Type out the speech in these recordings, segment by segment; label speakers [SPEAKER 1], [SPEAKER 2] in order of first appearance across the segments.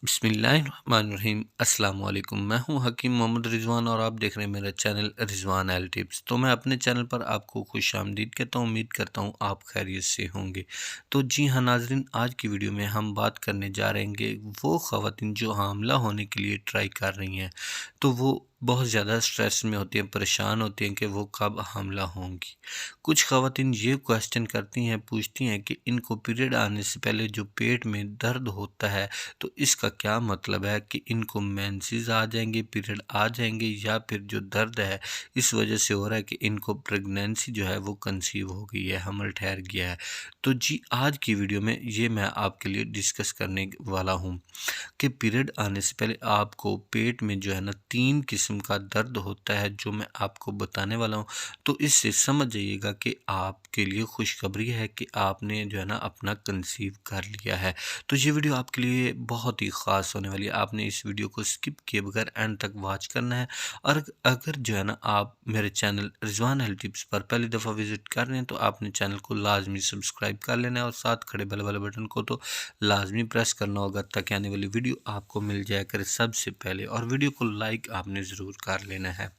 [SPEAKER 1] बिस्मिल्लाहिर्रहमानिर्रहीम अस्सलाम वालेकुम। मैं हूं हकीम मोहम्मद रिजवान और आप देख रहे हैं मेरा चैनल रिजवान एल टिप्स। तो मैं अपने चैनल पर आपको खुश आमदीद कहता हूं। उम्मीद करता हूं आप खैरियत से होंगे। तो जी हाँ नाजरीन, आज की वीडियो में हम बात करने जा रहे हैं वो ख़वातीन जो हामला होने के लिए ट्राई कर रही हैं, तो वो बहुत ज़्यादा स्ट्रेस में होती हैं, परेशान होती हैं कि वो कब हामला होंगी। कुछ ख़वातीन ये क्वेश्चन करती हैं, पूछती हैं कि इनको पीरियड आने से पहले जो पेट में दर्द होता है, तो इसका क्या मतलब है कि इनको मेंसेस आ जाएंगे, पीरियड आ जाएंगे, या फिर जो दर्द है इस वजह से हो रहा है कि इनको प्रेगनेंसी जो है वो कंसीव हो गई है, हमल ठहर गया है। तो जी आज की वीडियो में ये मैं आपके लिए डिस्कस करने वाला हूँ कि पीरियड आने से पहले आपको पेट में जो है ना 3 किस्म का दर्द होता है, जो मैं आपको बताने वाला हूँ। तो इससे समझ जाइएगा कि आपके लिए खुशखबरी है कि आपने जो है ना अपना कंसीव कर लिया है। तो ये वीडियो आपके लिए बहुत ही ख़ास होने वाली है। आपने इस वीडियो को स्किप किए बगैर एंड तक वॉच करना है। और अगर जो है ना आप मेरे चैनल रिजवान हेल्थ टिप्स पर पहली दफ़ा विज़िट कर रहे हैं, तो आपने चैनल को लाजमी सब्सक्राइब कर लेना है और साथ खड़े बेल वाले बटन को तो लाजमी प्रेस करना होगा, ताकि आने वाली वीडियो आपको मिल जाया करे सबसे पहले। और वीडियो को लाइक आपने ज़रूर कर लेना है।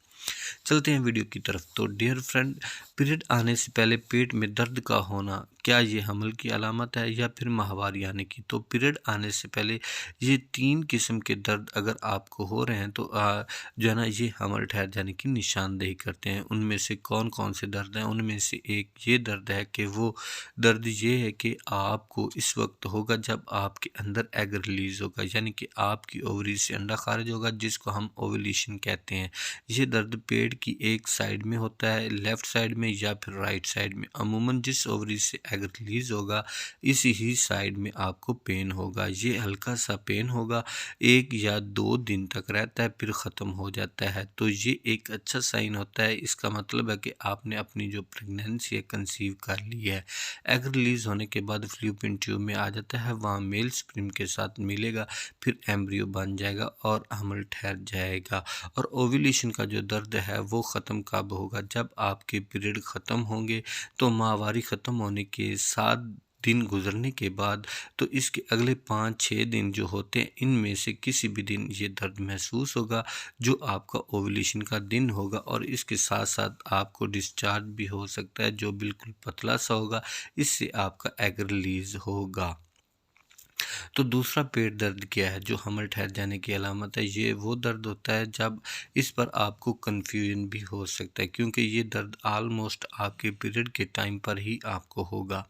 [SPEAKER 1] चलते हैं वीडियो की तरफ। तो डियर फ्रेंड, पीरियड आने से पहले पेट में दर्द का होना, क्या ये हमल की अलामत है या फिर माहवारी आने की? तो पीरियड आने से पहले ये 3 किस्म के दर्द अगर आपको हो रहे हैं, तो जो है ना ये हमल ठहर जाने की निशानदेही करते हैं। उनमें से कौन कौन से दर्द हैं? उनमें से एक ये दर्द है कि वो दर्द ये है कि आपको इस वक्त होगा जब आपके अंदर एग रिलीज़ होगा, यानी कि आपकी ओवरी से अंडा खारिज होगा, जिसको हम ओवुलेशन कहते हैं। ये दर्द पेट की एक साइड में होता है, लेफ़्ट साइड में या फिर राइट साइड में। अमूमन जिस ओवरी से एग रिलीज़ होगा, इसी ही साइड में आपको पेन होगा। ये हल्का सा पेन होगा, 1 या 2 दिन तक रहता है, फिर ख़त्म हो जाता है। तो ये एक अच्छा साइन होता है। इसका मतलब है कि आपने अपनी जो प्रेगनेंसी है कंसीव कर ली है। एग रिलीज़ होने के बाद फ्लूपिन ट्यूब में आ जाता है, वहाँ मेल स्पर्म के साथ मिलेगा, फिर एम्ब्रियो बन जाएगा और हमल ठहर जाएगा। और ओव्यूलेशन का जो दर्द है वो ख़त्म कब होगा? जब आपके पीरियड ख़त्म होंगे। तो माहवारी ख़त्म होने के 7 दिन गुजरने के बाद, तो इसके अगले 5-6 दिन जो होते हैं, इनमें से किसी भी दिन ये दर्द महसूस होगा, जो आपका ओव्यूलेशन का दिन होगा। और इसके साथ साथ आपको डिस्चार्ज भी हो सकता है, जो बिल्कुल पतला सा होगा। इससे आपका एग रिलीज़ होगा। तो दूसरा पेट दर्द क्या है जो हमल ठहर जाने की अलामत है? ये वो दर्द होता है जब इस पर आपको कन्फ्यूजन भी हो सकता है, क्योंकि ये दर्द आलमोस्ट आपके पीरियड के टाइम पर ही आपको होगा।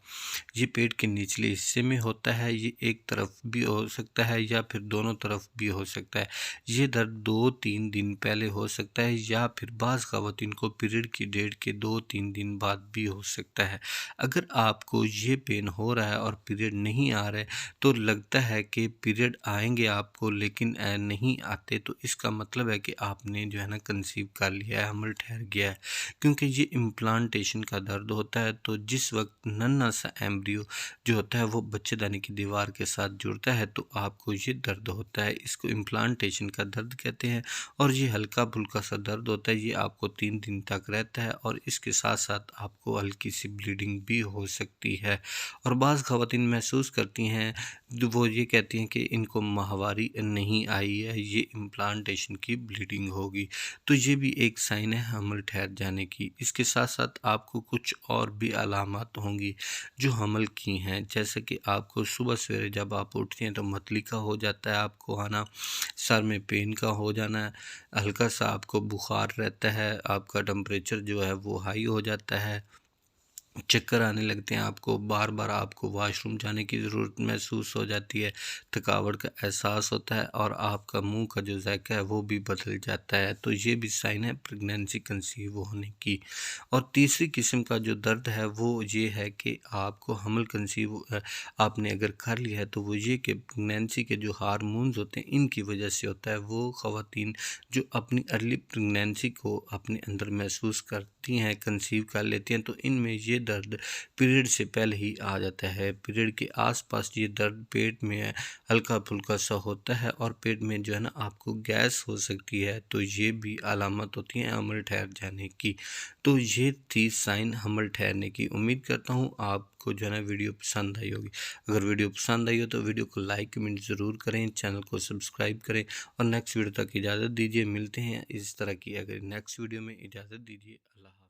[SPEAKER 1] ये पेट के निचले हिस्से में होता है। ये एक तरफ भी हो सकता है या फिर दोनों तरफ भी हो सकता है। ये दर्द 2-3 दिन पहले हो सकता है, या फिर बाज़ ख़वातीन को पीरियड की डेट के 2-3 दिन बाद भी हो सकता है। अगर आपको ये पेन हो रहा है और पीरियड नहीं आ रहे, तो लगता है कि पीरियड आएंगे आपको लेकिन नहीं आते, तो इसका मतलब है कि आपने जो है ना कंसीव कर लिया है, हमल ठहर गया है। क्योंकि ये इम्प्लांटेशन का दर्द होता है। तो जिस वक्त नन्हा सा एम्ब्रियो जो होता है वो बच्चेदानी की दीवार के साथ जुड़ता है, तो आपको ये दर्द होता है। इसको इम्प्लांटेशन का दर्द कहते हैं। और ये हल्का फुल्का सा दर्द होता है। ये आपको 3 दिन तक रहता है और इसके साथ साथ आपको हल्की सी ब्लीडिंग भी हो सकती है। और बाज़ ख़वातीन महसूस करती हैं, वो ये कहती हैं कि इनको माहवारी नहीं आई है, ये इम्प्लांटेशन की ब्लीडिंग होगी। तो ये भी एक साइन है हमल ठहर जाने की। इसके साथ साथ आपको कुछ और भी अलामत होंगी जो हमल की हैं, जैसे कि आपको सुबह सवेरे जब आप उठते हैं तो मतली का हो जाता है, आपको आना, सर में पेन का हो जाना है, हल्का सा आपको बुखार रहता है, आपका टेम्परेचर जो है वो हाई हो जाता है, चक्कर आने लगते हैं, आपको बार बार आपको वॉशरूम जाने की ज़रूरत महसूस हो जाती है, थकावट का एहसास होता है और आपका मुंह का जो जायका है वो भी बदल जाता है। तो ये भी साइन है प्रेगनेंसी कंसीव होने की। और तीसरी किस्म का जो दर्द है वो ये है कि आपको हमल कंसीव आपने अगर कर लिया है, तो वो ये कि प्रेगनेंसी के जो हार्मोन्स होते हैं इनकी वजह से होता है। वो ख़वातीन जो अपनी अर्ली प्रेगनेंसी को अपने अंदर महसूस करती हैं, कंसीव कर लेती हैं, तो इनमें ये दर्द पीरियड से पहले ही आ जाता है। पीरियड के आसपास ये दर्द पेट में हल्का फुल्का सा होता है और पेट में जो है ना आपको गैस हो सकती है, तो ये भी अलामत होती है हमल ठहर जाने की। तो ये थी साइन हमल ठहरने की। उम्मीद करता हूँ आपको जो है ना वीडियो पसंद आई होगी। अगर वीडियो पसंद आई हो तो वीडियो को लाइक कमेंट ज़रूर करें, चैनल को सब्सक्राइब करें और नेक्स्ट वीडियो तक इजाज़त दीजिए। मिलते हैं इस तरह की अगर नेक्स्ट वीडियो में। इजाज़त दीजिए। अल्लाह हाफ़िज़।